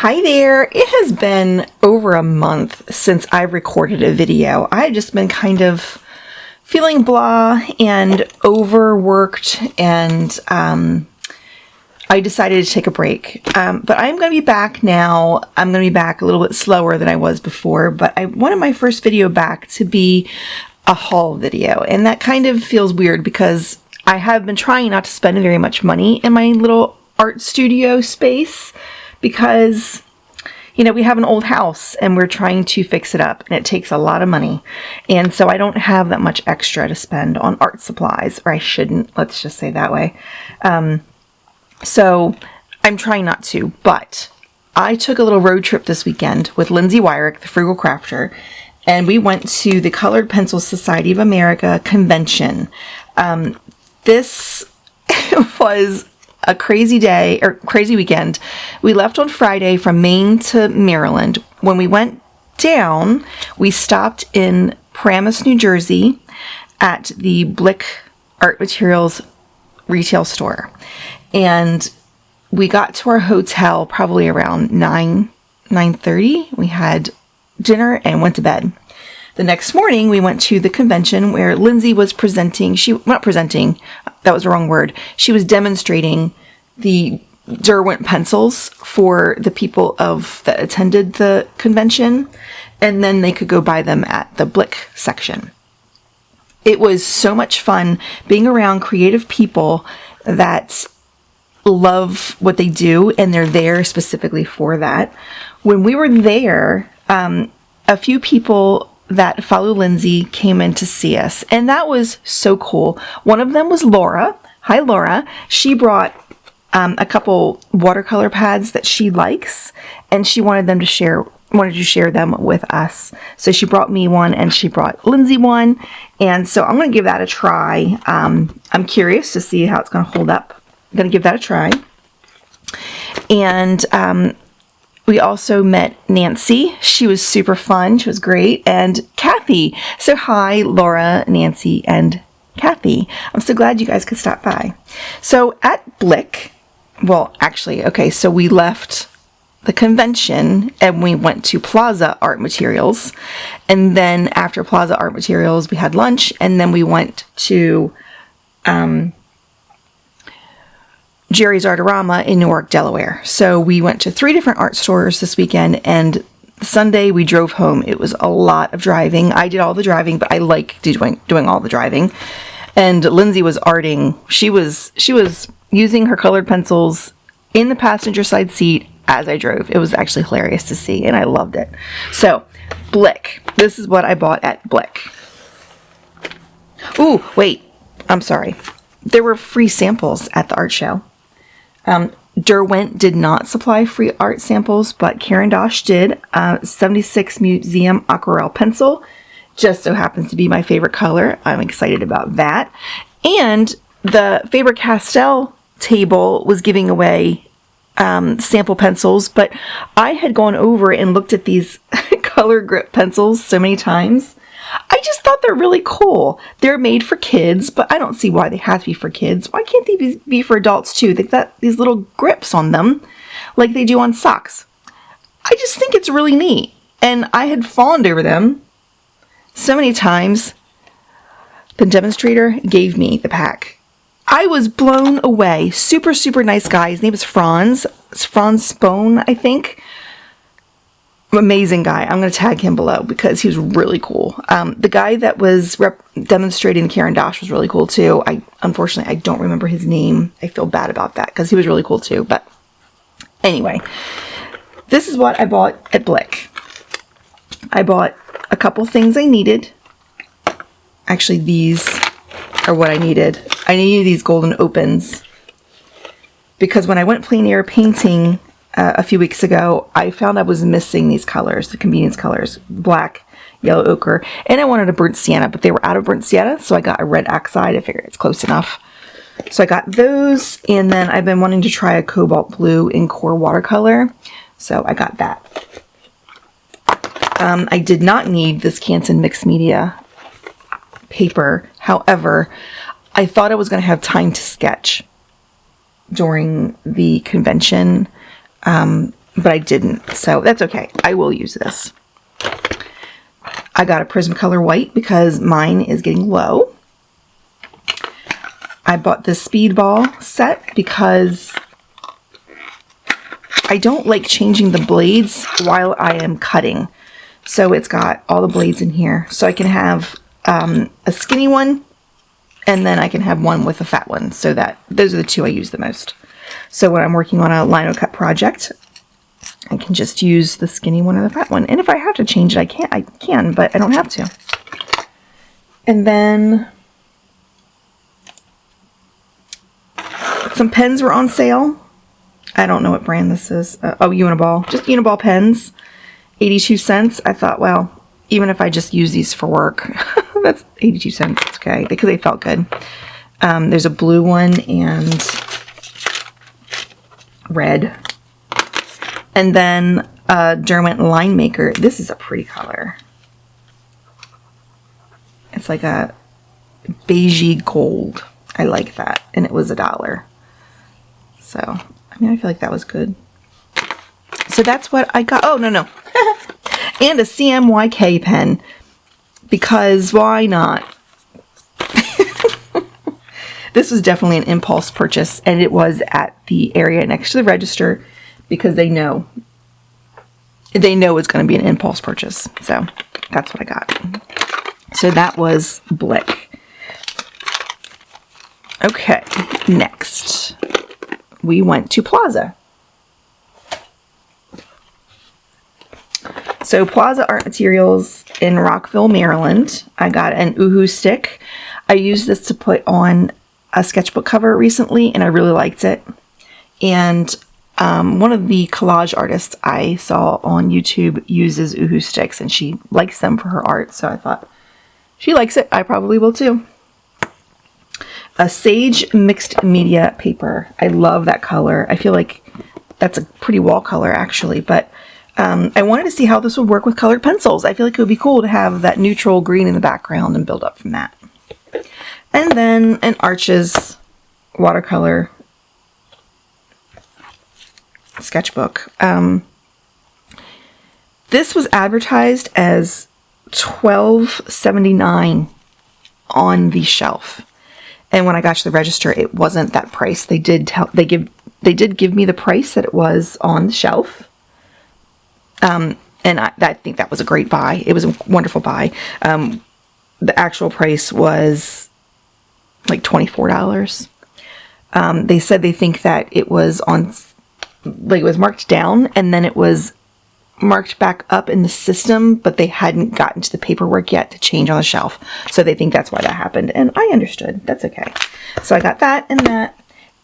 Hi there. It has been over a month since I've recorded a video. I've just been kind of feeling blah and overworked, and I decided to take a break. But I'm going to be back now. I'm going to be back a little bit slower than I was before, but I wanted my first video back to be a haul video, and that kind of feels weird because I have been trying not to spend very much money in my little art studio space, because we have an old house and we're trying to fix it up, and it takes a lot of money, and so I don't have that much extra to spend on art supplies, or I shouldn't, let's just say that way. So I'm trying not to, but I took a little road trip this weekend with Lindsay, the Frugal Crafter, and we went to the Colored Pencil Society of America convention. This was a crazy day, or crazy weekend. We left on Friday from Maine to Maryland. When we went down, we stopped in Paramus, New Jersey at the Blick Art Materials retail store. And we got to our hotel probably around 9:30. We had dinner and went to bed. The next morning, we went to the convention where Lindsay was presenting. Not presenting, that was the wrong word. She was demonstrating the Derwent pencils for the people that attended the convention, and then they could go buy them at the Blick section. It was so much fun being around creative people that love what they do, and they're there specifically for that. When we were there, a few people that follow Lindsay came in to see us, and that was so cool. One of them was Laura. Hi, Laura. She brought a couple watercolor pads that she likes, and she wanted to share them with us. So she brought me one, and she brought Lindsay one, and so I'm going to give that a try. I'm curious to see how it's going to hold up. I'm going to give that a try. And we also met Nancy. She was super fun. She was great. And Kathy. So hi, Laura, Nancy, and Kathy. I'm so glad you guys could stop by. So at Blick, so we left the convention and we went to Plaza Art Materials. And then after Plaza Art Materials, we had lunch, and then we went to Jerry's Artarama in Newark, Delaware. So we went to 3 different art stores this weekend, and Sunday we drove home. It was a lot of driving. I did all the driving, but I like doing all the driving. And Lindsay was arting. She was using her colored pencils in the passenger side seat as I drove. It was actually hilarious to see, and I loved it. So, Blick. This is what I bought at Blick. Ooh, wait. I'm sorry. There were free samples at the art show. Derwent did not supply free art samples, but Caran d'Ache did. 76 Museum Aquarelle Pencil. Just so happens to be my favorite color. I'm excited about that. And the Faber-Castell table was giving away sample pencils, but I had gone over and looked at these color grip pencils so many times. I just thought they're really cool. They're made for kids, but I don't see why they have to be for kids. Why can't they be for adults too? They've got these little grips on them like they do on socks. I just think it's really neat. And I had fawned over them so many times. The demonstrator gave me the pack. I was blown away. Super, super nice guy. His name is Franz. It's Franz Spohn, I think. Amazing guy. I'm going to tag him below because he was really cool. The guy that was demonstrating Caran d'Ache was really cool too. Unfortunately, I don't remember his name. I feel bad about that because he was really cool too. But anyway, this is what I bought at Blick. I bought a couple things I needed. Actually, these are what I needed. I needed these golden opens because when I went plein air painting a few weeks ago, I found I was missing these colors, the convenience colors, black, yellow ochre, and I wanted a burnt sienna, but they were out of burnt sienna, so I got a red oxide. I figured it's close enough. So I got those, and then I've been wanting to try a cobalt blue in core watercolor, so I got that. I did not need this Canson mixed media paper. However, I thought I was going to have time to sketch during the convention. but I didn't. So that's okay. I will use this. I got a Prismacolor white because mine is getting low. I bought the Speedball set because I don't like changing the blades while I am cutting. So it's got all the blades in here. So I can have a skinny one, and then I can have one with a fat one. So that those are the two I use the most. So when I'm working on a lino cut project, I can just use the skinny one or the fat one. And if I have to change it, I can, but I don't have to. And then some pens were on sale. I don't know what brand this is. Oh, Uniball. Just Uniball pens. 82 cents. I thought, well, even if I just use these for work, that's 82 cents. It's okay, because they felt good. There's a blue one and red. And then Derwent Line Maker. This is a pretty color. It's like a beigey gold. I like that. And it was $1. So, I mean, I feel like that was good. So that's what I got. Oh, no. And a CMYK pen. Because why not? This was definitely an impulse purchase. And it was at the area next to the register. Because they know it's going to be an impulse purchase. So that's what I got. So that was Blick. Okay, next we went to Plaza. So Plaza Art Materials in Rockville, Maryland. I got an Uhu stick. I used this to put on a sketchbook cover recently, and I really liked it. And one of the collage artists I saw on YouTube uses Uhu sticks, and she likes them for her art. So I thought, she likes it, I probably will too. A Sage Mixed Media paper. I love that color. I feel like that's a pretty wall color actually, but I wanted to see how this would work with colored pencils. I feel like it would be cool to have that neutral green in the background and build up from that. And then an Arches watercolor sketchbook. This was advertised as $12.79 on the shelf, and when I got to the register, it wasn't that price. They did give me the price that it was on the shelf, and I think that was a great buy. It was a wonderful buy. The actual price was like $24. They said they think that it was on, like, it was marked down, and then it was marked back up in the system, but they hadn't gotten to the paperwork yet to change on the shelf. So they think that's why that happened, and I understood. That's okay. So I got that and that,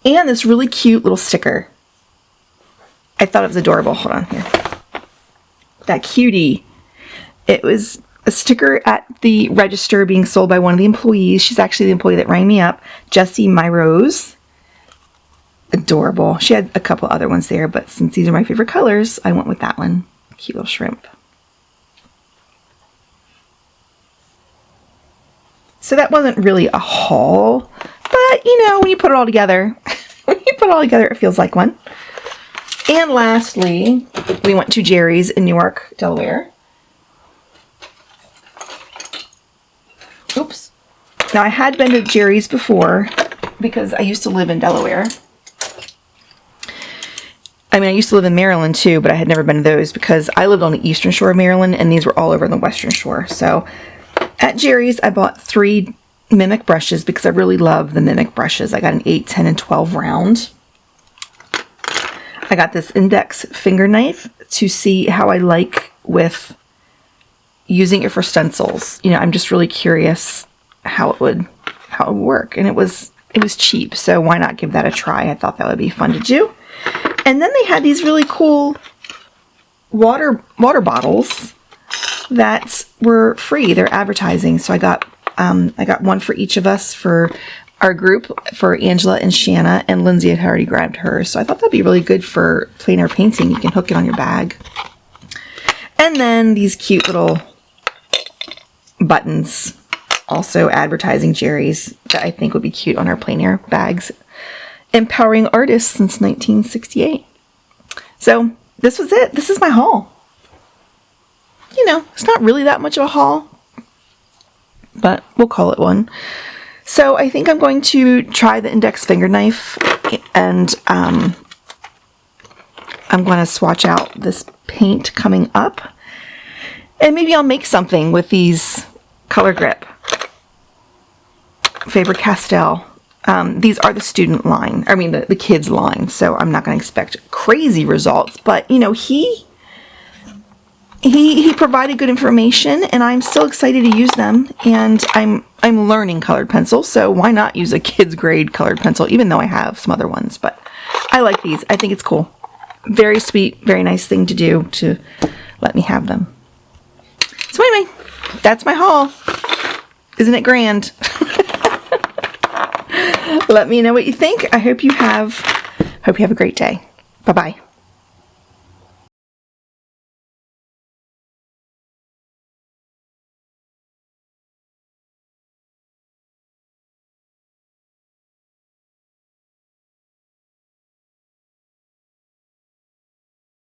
and this really cute little sticker. I thought it was adorable. Hold on here. That cutie. It was a sticker at the register being sold by one of the employees. She's actually the employee that rang me up. Jessie My Rose. Adorable. She had a couple other ones there, but since these are my favorite colors, I went with that one. Cute little shrimp. So that wasn't really a haul, but you know, when you put it all together, it feels like one. And lastly, we went to Jerry's in Newark, Delaware. Oops. Now I had been to Jerry's before because I used to live in Delaware. I mean, I used to live in Maryland too, but I had never been to those because I lived on the eastern shore of Maryland and these were all over the western shore. So at Jerry's, I bought 3 Mimic brushes because I really love the Mimic brushes. I got an 8, 10, and 12 round. I got this index finger knife to see how I like with using it for stencils. You know, I'm just really curious how it would work. And it was cheap, so why not give that a try? I thought that would be fun to do. And then they had these really cool water bottles that were free. They're advertising. So I got one for each of us for our group, for Angela and Shanna, and Lindsay had already grabbed hers. So I thought that'd be really good for plein air painting. You can hook it on your bag. And then these cute little buttons, also advertising Jerry's, that I think would be cute on our plein air bags. Empowering artists since 1968. So this was it. This is my haul. You know, it's not really that much of a haul, but we'll call it one. So I think I'm going to try the index finger knife, and I'm going to swatch out this paint coming up, and maybe I'll make something with these color grip Faber-Castell. These are the student line, I mean the kids line, so I'm not going to expect crazy results, but you know, he provided good information, and I'm still excited to use them, and I'm learning colored pencil, so why not use a kid's grade colored pencil, even though I have some other ones. But I like these. I think it's cool. Very sweet, very nice thing to do, to let me have them. So anyway, that's my haul. Isn't it grand? Let me know what you think. I hope you have a great day. Bye-bye.